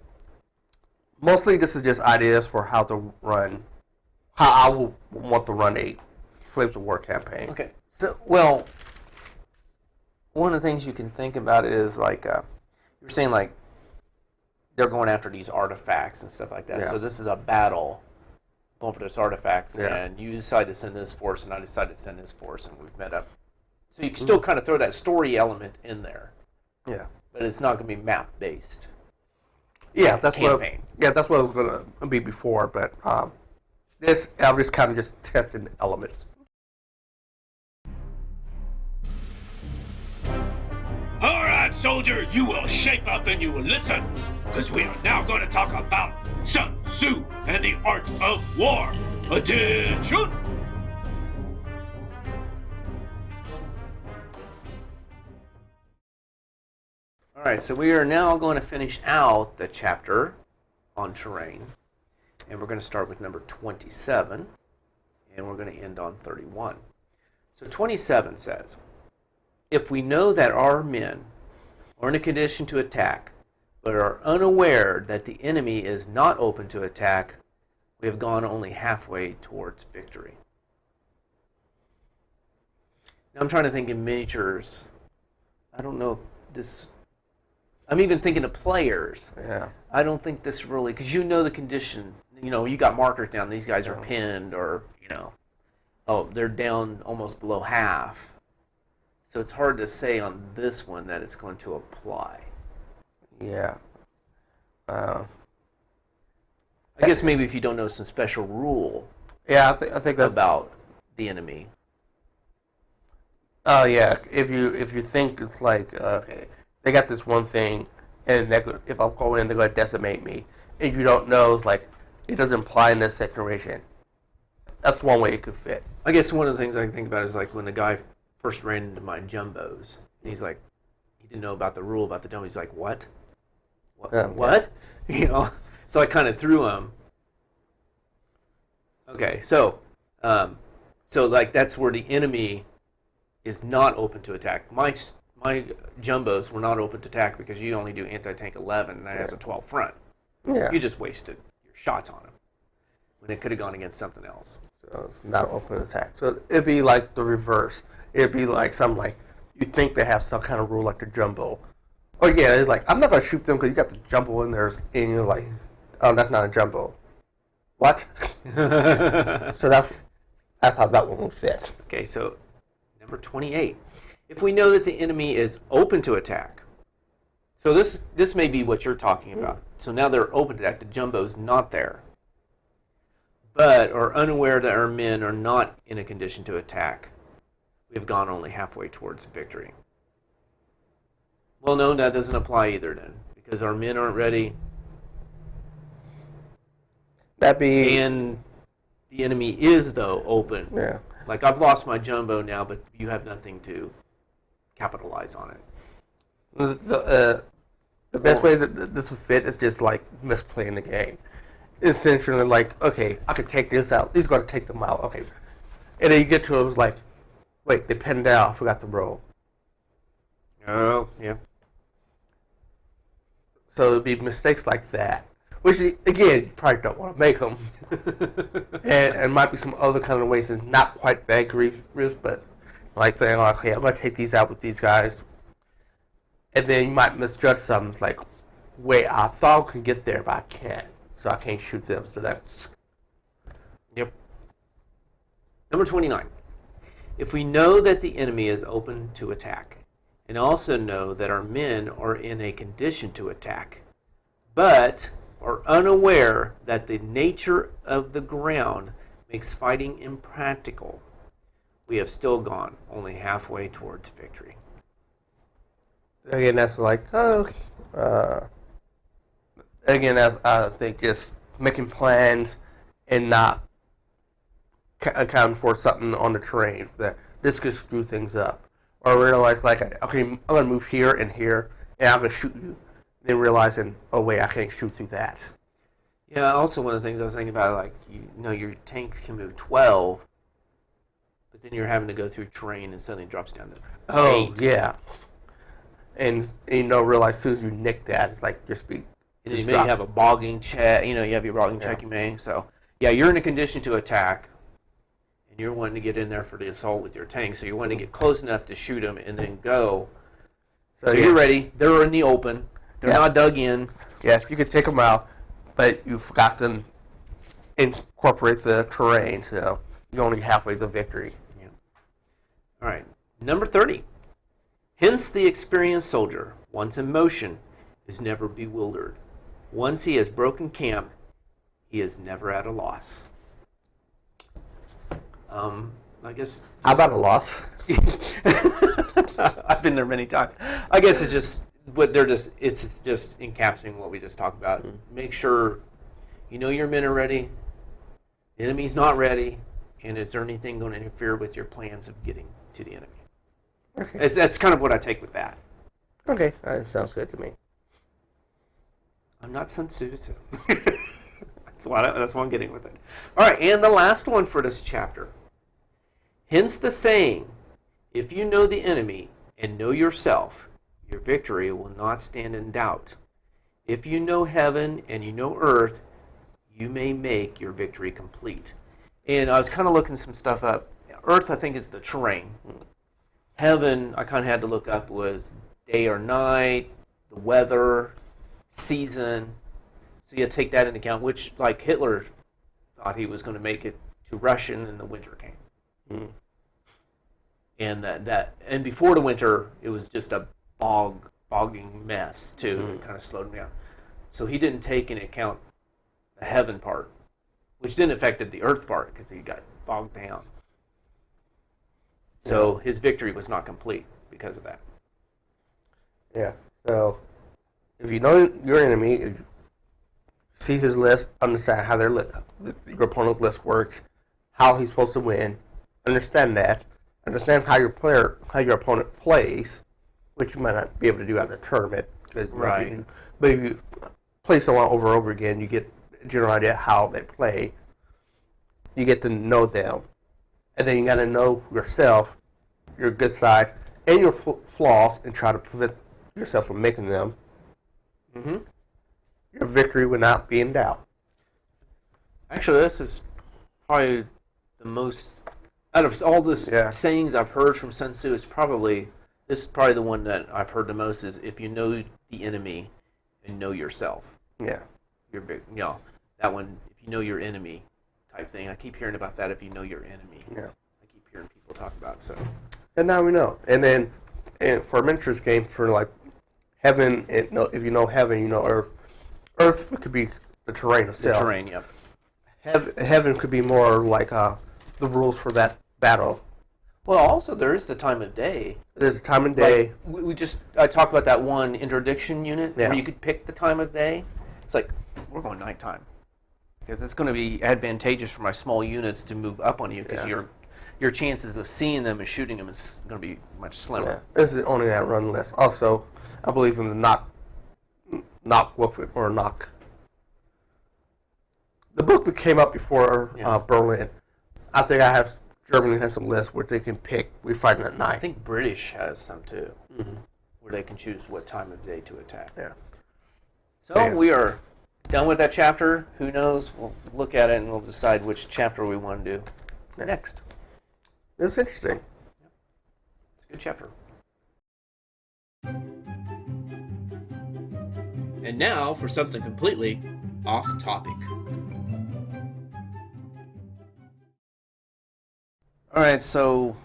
mostly, this is just ideas for how I will want to run a Flames of War campaign. Okay. So, well, one of the things you can think about is like you're saying, like they're going after these artifacts and stuff like that. Yeah. So this is a battle going for those artifacts, Yeah. and you decide to send this force, and I decide to send this force, and we've met up. So you can still kind of throw that story element in there, Yeah. but it's not going to be map based. Yeah, that's Campaign. that's what it was going to be before. But this, I was kind of just testing the elements. All right, soldier, you will shape up and you will listen, because we are now going to talk about Sun Tzu and the art of war. Attention! All right, so we are now going to finish out the chapter on terrain, and we're going to start with number 27, and we're going to end on 31. So 27 says, if we know that our men are in a condition to attack, but are unaware that the enemy is not open to attack, we have gone only halfway towards victory. Now I'm trying to think in miniatures. I don't know if this... I'm even thinking of players. Yeah. I don't think this really... Because you know the condition. You know, you got markers down. These guys are pinned or, you know... Oh, they're down almost below half. So it's hard to say on this one that it's going to apply. Yeah. I guess maybe if you don't know some special rule Yeah, I think that's about the enemy. Oh yeah, if you think it's like okay, they got this one thing, and if I'm going in, they're going to decimate me. If you don't know, it's like it doesn't apply in this situation. That's one way it could fit. I guess one of the things I can think about is like when the guy first ran into my jumbos, and he's like, he didn't know about the rule about the jumbo. He's like, what? What? You know. So I kind of threw him. Okay, so like that's where the enemy is not open to attack. My jumbos were not open to attack because you only do anti-tank 11, and that has a 12 front. Yeah. You just wasted your shots on him when it could have gone against something else. So it's not open attack. So it'd be like the reverse. It'd be like something like you think they have some kind of rule like the jumbo. Oh yeah, it's like I'm not gonna shoot them because you got the jumbo in there, and you're like, oh, that's not a jumbo. What? So that's how that one would fit. Okay, so number 28. If we know that the enemy is open to attack, so this may be what you're talking about. So now they're open to attack. The jumbo's not there, but are unaware that our men are not in a condition to attack. We have gone only halfway towards victory. Well, no, that doesn't apply either then, because our men aren't ready, That'd be and the enemy is, though, open. yeah. Like, I've lost my jumbo now, but you have nothing to capitalize on it. The best way that this would fit is just like misplaying the game. Essentially, like, okay, I could take this out. He's going to take them out. Okay. And then you get to it, was like, wait, they pinned out. I forgot the roll. Oh, yeah. So it'd be mistakes like that. Which, again, you probably don't want to make them. and might be some other kind of ways that's not quite that grievous, but like saying, okay, I'm going to take these out with these guys. And then you might misjudge something. It's like, wait, I thought I could get there, but I can't. So I can't shoot them. So that's... Yep. Number 29. If we know that the enemy is open to attack, and also know that our men are in a condition to attack, but are unaware that the nature of the ground makes fighting impractical, we have still gone only halfway towards victory. Again, that's like, again, I think just making plans and not accounting for something on the terrain that this could screw things up. Or realize, like, okay, I'm going to move here, and I'm going to shoot you. Then realizing, oh, wait, I can't shoot through that. Yeah, also one of the things I was thinking about, like, your tanks can move 12, but then you're having to go through terrain and suddenly it drops down to 8. Yeah. And realize as soon as you nick that, it's like just be. And then you may have a bogging check. You have your bogging check you may. So, yeah, you're in a condition to attack, and you're wanting to get in there for the assault with your tank. So you're wanting to get close enough to shoot them and then go. So you're ready. They're in the open. They're not dug in. Yes, you could take them out, but you forgot to incorporate the terrain, so you're only halfway to the victory. Yeah. All right, number 30. Hence the experienced soldier, once in motion, is never bewildered. Once he has broken camp, he is never at a loss. I guess. How about a loss? I've been there many times. I guess it's just it's just encapsulating what we just talked about. Mm-hmm. Make sure your men are ready, the enemy's not ready, and is there anything going to interfere with your plans of getting to the enemy? Okay. That's kind of what I take with that. Okay, that sounds good to me. I'm not Sun Tzu, so that's what I'm getting with it. All right, and the last one for this chapter. Hence the saying, if you know the enemy and know yourself, your victory will not stand in doubt. If you know heaven and you know earth, you may make your victory complete. And I was kind of looking some stuff up. Earth, I think, is the terrain. Heaven, I kind of had to look up, was day or night, the weather, season. So you take that into account, which, like, Hitler thought he was going to make it to Russia, and the winter came. Mm. And and before the winter, it was just a bogging mess too. It kind of slowed him down. So he didn't take into account the heaven part, which didn't affect the earth part because he got bogged down. So his victory was not complete because of that. Yeah. So if you know your enemy, see his list, understand how your opponent's list works, how he's supposed to win, understand that. Understand how your opponent plays, which you might not be able to do out of the tournament. Right. But if you play someone over and over again, you get a general idea how they play. You get to know them. And then you got to know yourself, your good side, and your flaws, and try to prevent yourself from making them. Mm-hmm. Your victory will not be in doubt. Actually, this is probably the most... Out of all the sayings I've heard from Sun Tzu, this is probably the one that I've heard the most. Is if you know the enemy and know yourself. Yeah. You're big. That one. If you know your enemy, type thing. I keep hearing about that. If you know your enemy. Yeah. I keep hearing people talk about it, so. And now we know. And then, for a miniatures game, for like heaven, if you know heaven, you know earth. Earth could be the terrain itself. The terrain. Yep. Heaven could be more like the rules for that battle. Well, also there is the time of day. There's a time of day. Like, I talked about that one interdiction unit where you could pick the time of day. It's like, we're going nighttime because it's going to be advantageous for my small units to move up on you because your chances of seeing them and shooting them is going to be much slimmer. Yeah. This is only that run list. Also, I believe in the knock book or knock. The book that came up before Berlin. I think Germany has some lists where they can pick. We're fighting at night. I think British has some too, where they can choose what time of day to attack. Yeah. So we are done with that chapter. Who knows? We'll look at it and we'll decide which chapter we want to do next. It's interesting. It's a good chapter. And now for something completely off topic. All right, so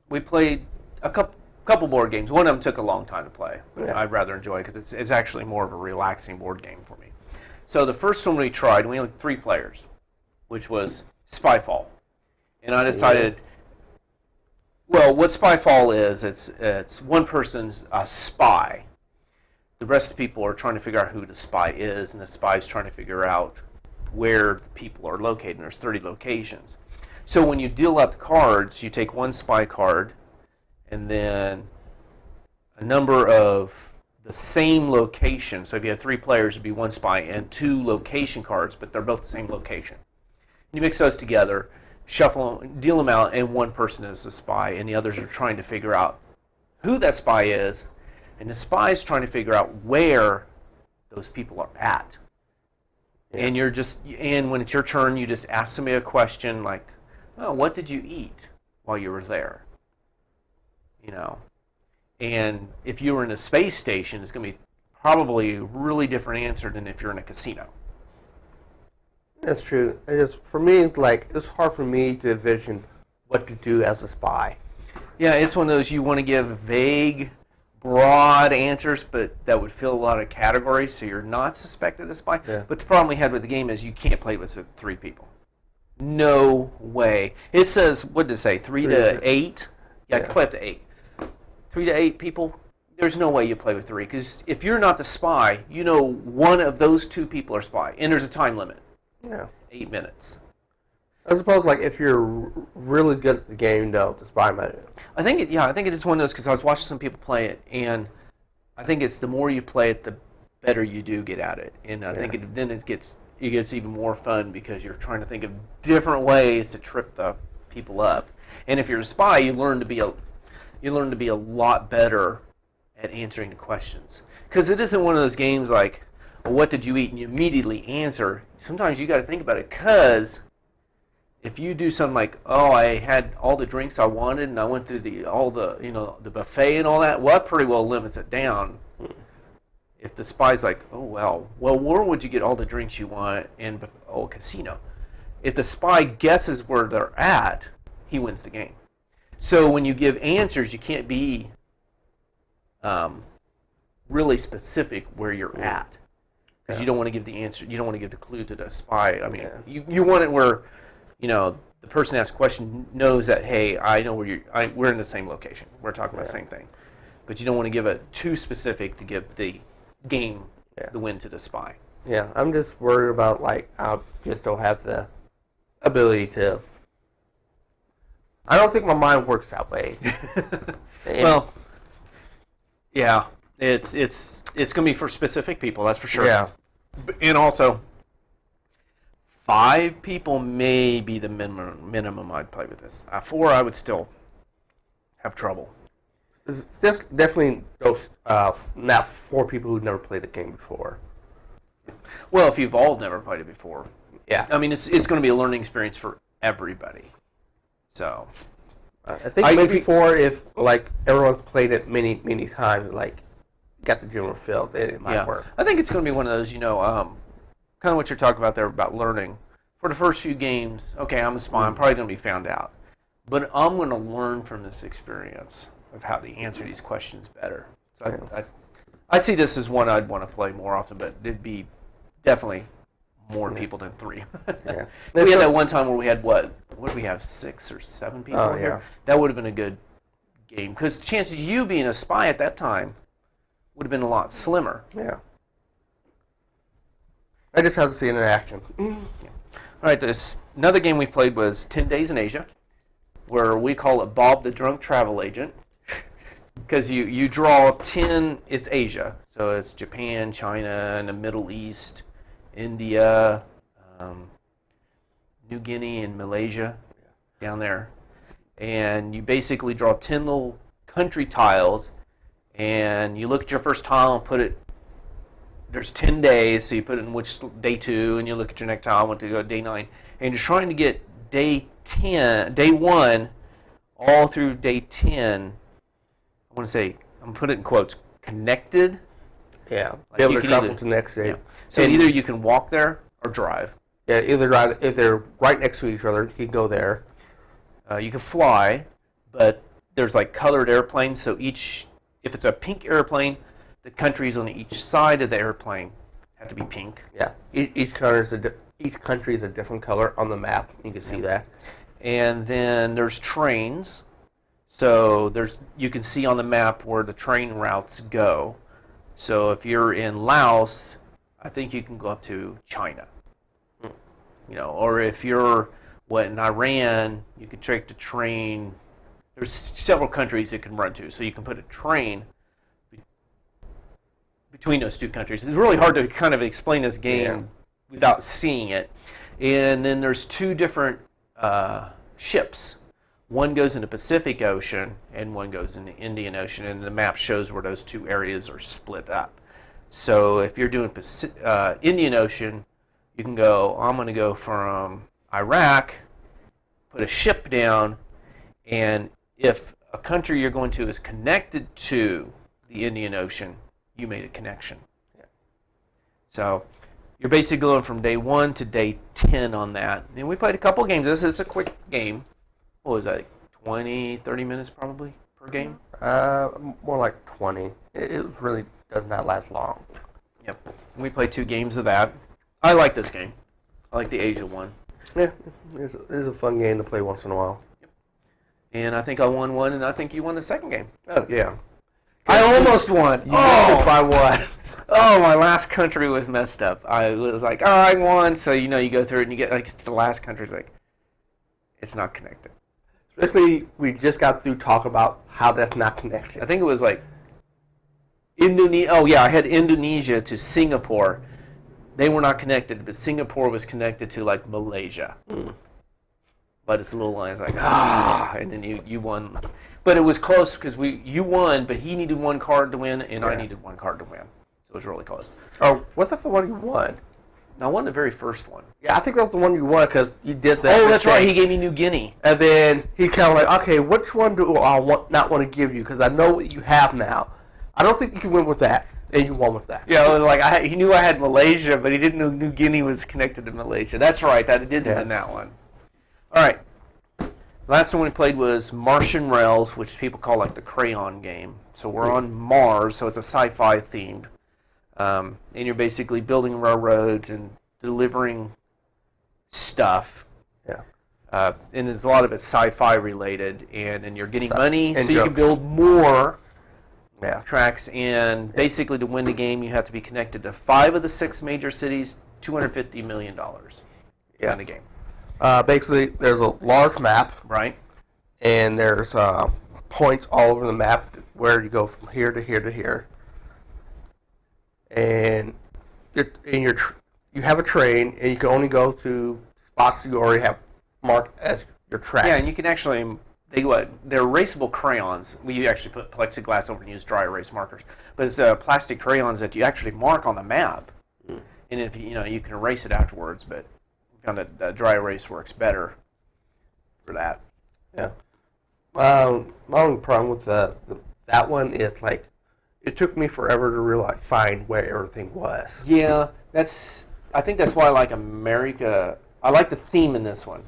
we played a couple board games. One of them took a long time to play, but I rather enjoy it because it's actually more of a relaxing board game for me. So the first one we tried, we had 3 players, which was Spyfall. And I decided, well, what Spyfall is, it's one person's a spy. The rest of the people are trying to figure out who the spy is, and the spy is trying to figure out where the people are located. And there's 30 locations. So when you deal out the cards, you take one spy card, and then a number of the same location. So if you have 3 players, it'd be 1 spy and 2 location cards, but they're both the same location. You mix those together, shuffle them, deal them out, and one person is the spy, and the others are trying to figure out who that spy is, and the spy is trying to figure out where those people are at. Yeah. And when it's your turn, you just ask somebody a question like, "Oh, what did you eat while you were there?" And if you were in a space station, it's going to be probably a really different answer than if you're in a casino. That's true. For me, it's hard for me to envision what to do as a spy. Yeah, it's one of those you want to give vague, broad answers, but that would fill a lot of categories, so you're not suspected as a spy. Yeah. But the problem we had with the game is you can't play with 3 people. No way. It says, what did it say, 3 to 8? Yeah, I can play up to 8. 3 to 8 people, there's no way you play with 3, because if you're not the spy, one of those 2 people are spy, and there's a time limit. Yeah. 8 minutes. I suppose, if you're really good at the game, the spy might. I think it is one of those, because I was watching some people play it, and I think it's the more you play it, the better you do get at it, and I think it gets even more fun because you're trying to think of different ways to trip the people up, and if you're a spy, you learn to be a lot better at answering the questions, because it isn't one of those games like, well, what did you eat, and you immediately answer. Sometimes you got to think about it, because if you do something like, oh, I had all the drinks I wanted, and I went through the buffet and all that, well, that pretty well limits it down. If the spy's like, oh, well, where would you get all the drinks you want in a casino? If the spy guesses where they're at, he wins the game. So when you give answers, you can't be really specific where you're at, because you don't want to give the answer. You don't want to give the clue to the spy. I mean, you want it where the person asks a question knows that, hey, I know where we're in the same location. We're talking about the same thing. But you don't want to give it too specific to give the game the win to the spy. Yeah, I'm just worried about, I just don't have the ability to. I don't think my mind works that way. Well, yeah, it's going to be for specific people, that's for sure. Yeah. And also, 5 people may be the minimum I'd play with this. 4, I would still have trouble. It's definitely those not 4 people who've never played the game before. Well, if you've all never played it before, yeah. I mean, it's going to be a learning experience for everybody. So, I think maybe 4 if everyone's played it many times, got the general feel, it might work. I think it's going to be one of those, kind of what you're talking about there about learning. For the first few games, okay, I'm a spy, I'm probably going to be found out, but I'm going to learn from this experience of how to answer these questions better. So I see this as one I'd want to play more often, but it'd be definitely more people than 3. Yeah. We had that one time where we had, what did we have, 6 or 7 people here? That would have been a good game, because the chances of you being a spy at that time would have been a lot slimmer. Yeah. I just have to see it in action. Yeah. All right, another game we played was 10 Days in Asia, where we call it Bob the Drunk Travel Agent, because you draw 10, it's Asia, so it's Japan, China, and the Middle East, India, New Guinea, and Malaysia, down there. And you basically draw 10 little country tiles, and you look at your first tile and put it, there's 10 days, so you put it in day 2, and you look at your next tile, want to go to day 9, and you're trying to get day 1, all through day 10, I want to say, I'm going to put it in quotes, connected. Yeah, be able to travel to the next day. Yeah. So either you can walk there or drive. Yeah, either drive, if they're right next to each other, you can go there. You can fly, but there's colored airplanes, so if it's a pink airplane, the countries on each side of the airplane have to be pink. Yeah, each country is a different color on the map. You can see that. And then there's trains. So you can see on the map where the train routes go. So if you're in Laos, I think you can go up to China. Or if you're in Iran, you can take the train. There's several countries it can run to, so you can put a train between those two countries. It's really hard to kind of explain this game without seeing it. And then there's two different ships. One goes in the Pacific Ocean, and one goes in the Indian Ocean, and the map shows where those two areas are split up. So if you're doing Indian Ocean, you can go, I'm going to go from Iraq, put a ship down, and if a country you're going to is connected to the Indian Ocean, you made a connection. Yeah. So you're basically going from day 1 to day 10 on that. And we played a couple games. It's a quick game. What was that, 20, 30 minutes probably per game? More like 20. It really does not last long. Yep. We played 2 games of that. I like this game. I like the Asia one. Yeah, it's a fun game to play once in a while. Yep. And I think I won one, and I think you won the second game. Oh, yeah. I almost won. You won by what? Oh, my last country was messed up. I was like, I won. So, you go through it, and you get, like, the last country's like, it's not connected. Especially, we just got through talking about how that's not connected. I think it was like Indonesia. Oh, yeah, I had Indonesia to Singapore. They were not connected, but Singapore was connected to, like, Malaysia. But it's a little line. It's like, and then you won. But it was close because you won, but he needed 1 card to win, and I needed 1 card to win. So it was really close. Oh, was that the one you won? I won the very first one. Yeah, I think that was the one you won because you did that. Oh, that's right. He gave me New Guinea. And then he kind of like, okay, which one do I not want to give you? Because I know what you have now. I don't think you can win with that. And you won with that. Yeah, like he knew I had Malaysia, but he didn't know New Guinea was connected to Malaysia. That's right. I did win that one. All right. The last one we played was Martian Rails, which people call like the crayon game. So we're on Mars, so it's a sci-fi themed. And you're basically building railroads and delivering stuff. Yeah. And there's a lot of it sci-fi related, and you're getting money so jokes. you can build more tracks. And basically, to win the game, you have to be connected to 5 of the 6 major cities, $250 million. In the game. Basically, there's a large map. Right. And there's points all over the map where you go from here to here to here. And you have a train, and you can only go to spots you already have marked as your tracks. Yeah, and you can actually, they're erasable crayons. We actually put plexiglass over and use dry erase markers. But it's plastic crayons that you actually mark on the map. And if you can erase it afterwards, but we found that dry erase works better for that. Yeah. My only problem with that one is, like, it took me forever to really find where everything was. Yeah, I think that's why I like America. I like the theme in this one,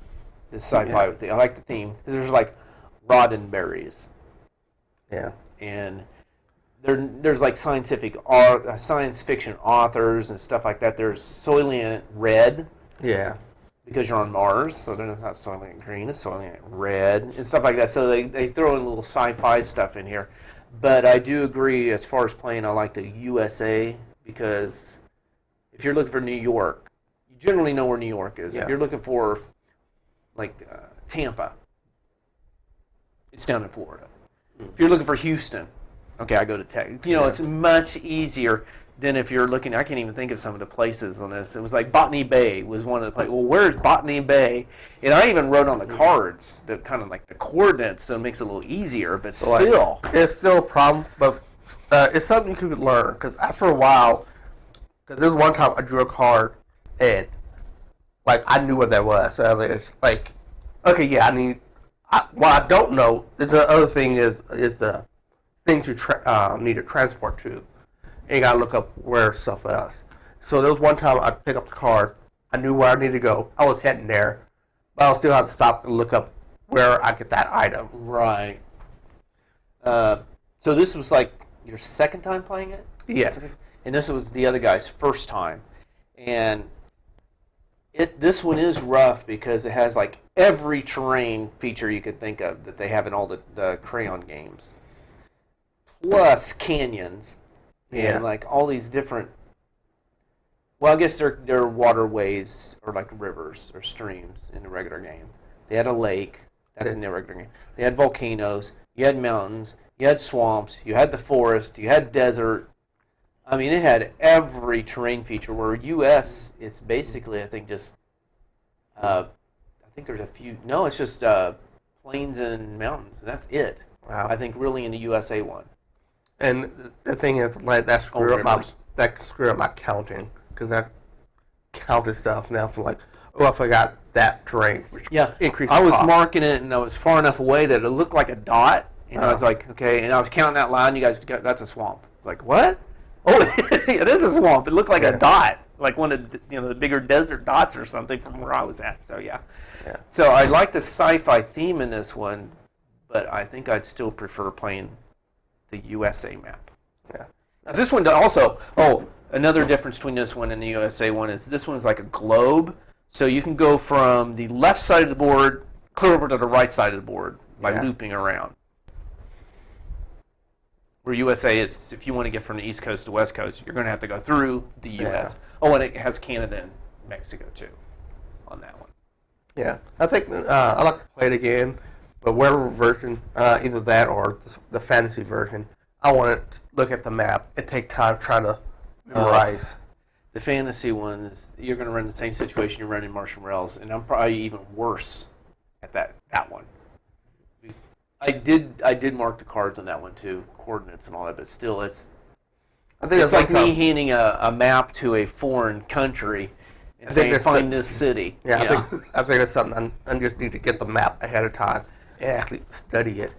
this sci-fi thing. I like the theme because there's like roddenberries. Yeah. And there's like science fiction authors and stuff like that. There's Soylent Red. Yeah. Because you're on Mars, so then it's not Soylent Green, it's Soylent Red and stuff like that. So they throw in little sci-fi stuff in here. But I do agree, as far as playing, I like the USA, because if you're looking for New York, you generally know where New York is. Yeah. If you're looking for, like, Tampa, it's down in Florida. If you're looking for Houston, okay, I go to Texas. It's much easier than if you're looking. I can't even think of some of the places on this. It was like Botany Bay was one of the places. Well, where's Botany Bay? And I even wrote on the cards the kind of like the coordinates, so it makes it a little easier. But still, it's still a problem. But it's something you could learn, because after a while, because there was one time I drew a card and like I knew what that was. So it's like, okay, yeah, what I don't know is the other thing is the things you need to transport to. And you gotta look up where stuff is. So there was one time I'd pick up the card. I knew where I needed to go. I was heading there, but I'll still have to stop and look up where I get that item. Right. So this was like your second time playing it? Yes. And this was the other guy's first time. And this one is rough because it has like every terrain feature you could think of that they have in all the crayon games. Plus canyons. Yeah. And like all these different, well, I guess they're waterways or like rivers or streams in the regular game. They had a lake, that's in the regular game. They had volcanoes, you had mountains, you had swamps, you had the forest, you had desert. I mean, it had every terrain feature. Where U.S., it's basically, I think, just, I think there's a few. No, it's just plains and mountains, and that's it. Wow. I think really in the USA one. And the thing is, like, that screwed up my counting, because I counted stuff now for like, oh, I forgot that terrain, which increased the I was cost. marking it, and I was far enough away that it looked like a dot, and I was like, okay, and I was counting out loud, and you guys go, that's a swamp. It's like, what? Oh, it is a swamp. It looked like a dot, like one of the bigger desert dots or something from where I was at. So yeah. So I like the sci-fi theme in this one, but I think I'd still prefer playing the USA map. Yeah. This one also. Oh, another difference between this one and the USA one is this one's like a globe, so you can go from the left side of the board clear over to the right side of the board by looping around. Where USA is, if you want to get from the East Coast to West Coast, you're going to have to go through the U.S. Oh, and it has Canada and Mexico, too, on that one. Yeah. I think I'd like to play it again, but whatever version, either that or the fantasy version, I want to look at the map and take time trying to memorize. The fantasy one is, you're going to run the same situation you run in Martian Rails, and I'm probably even worse at that one. I did mark the cards on that one too, coordinates and all that, but still, it's like me handing a map to a foreign country and saying, find this city. Yeah, I think that's something I just need to get the map ahead of time and actually study it.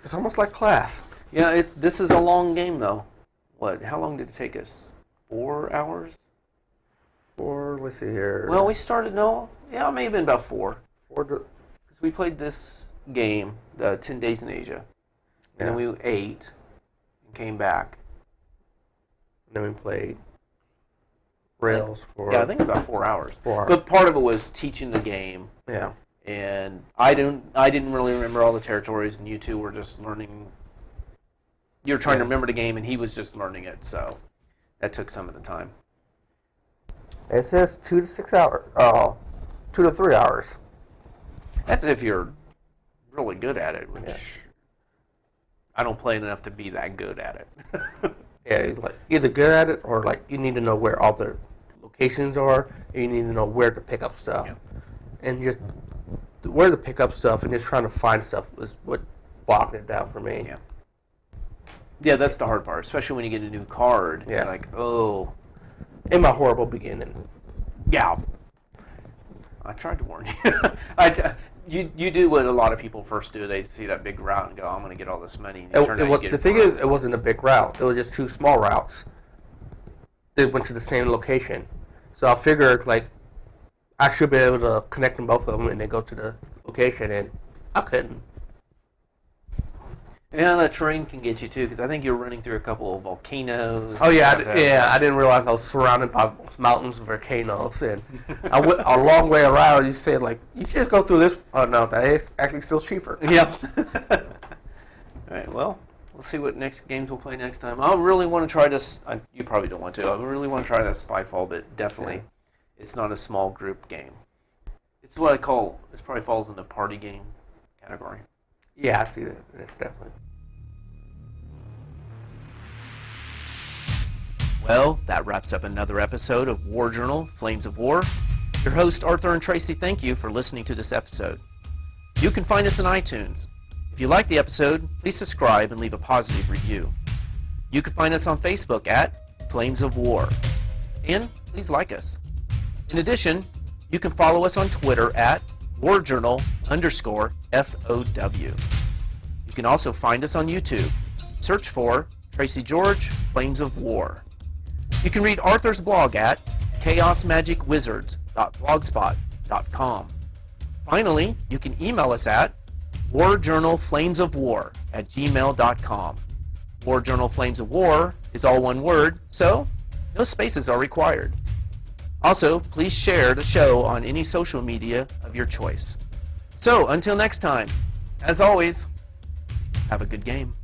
It's almost like class. Yeah, this is a long game though. How long did it take us? 4 hours? Let's see here. Well, we started, it may have been about 4. Because we played this game, 10 Days in Asia, and then we ate and came back. And then we played Rails for... Yeah, I think about 4 hours. 4 hours. But part of it was teaching the game. Yeah. And I didn't really remember all the territories, and you two were just learning. You were trying to remember the game, and he was just learning it, so that took some of the time. It says 2 to 6 hours. Oh, 2 to 3 hours. That's if you're really good at it, which I don't play enough to be that good at it. Yeah, like either good at it or like you need to know where all the locations are, and you need to know where to pick up stuff. Yeah. And just where to pick up stuff and just trying to find stuff was what bogged it down for me. Yeah. Yeah, that's the hard part, especially when you get a new card. Yeah. You're like, oh. In my horrible beginning. Yeah. I tried to warn you. You do what a lot of people first do. They see that big route and go, I'm going to get all this money. And the thing is, it wasn't a big route. It was just 2 small routes. They went to the same location. So I figured, like, I should be able to connect them both of them and then go to the location, and I couldn't. Yeah, that terrain can get you too, because I think you're running through a couple of volcanoes. Oh yeah, I didn't realize I was surrounded by mountains and volcanoes, and I went a long way around. You said like you just go through this. Oh no, that is actually still cheaper. Yep. All right. Well, we'll see what next games we'll play next time. I really want to try this. You probably don't want to. I really want to try that Spyfall, but definitely, it's not a small group game. It's what I call. It probably falls in the party game category. Yeah, I see that. Definitely. Well, that wraps up another episode of War Journal, Flames of War. Your host, Arthur and Tracy, thank you for listening to this episode. You can find us on iTunes. If you like the episode, please subscribe and leave a positive review. You can find us on Facebook at Flames of War. And please like us. In addition, you can follow us on Twitter at warjournal_FOW. You can also find us on YouTube. Search for Tracy George, Flames of War. You can read Arthur's blog at chaosmagicwizards.blogspot.com. Finally, you can email us at warjournalflamesofwar@gmail.com. War Journal Flames of War is all one word, so no spaces are required. Also, please share the show on any social media of your choice. So, until next time, as always, have a good game.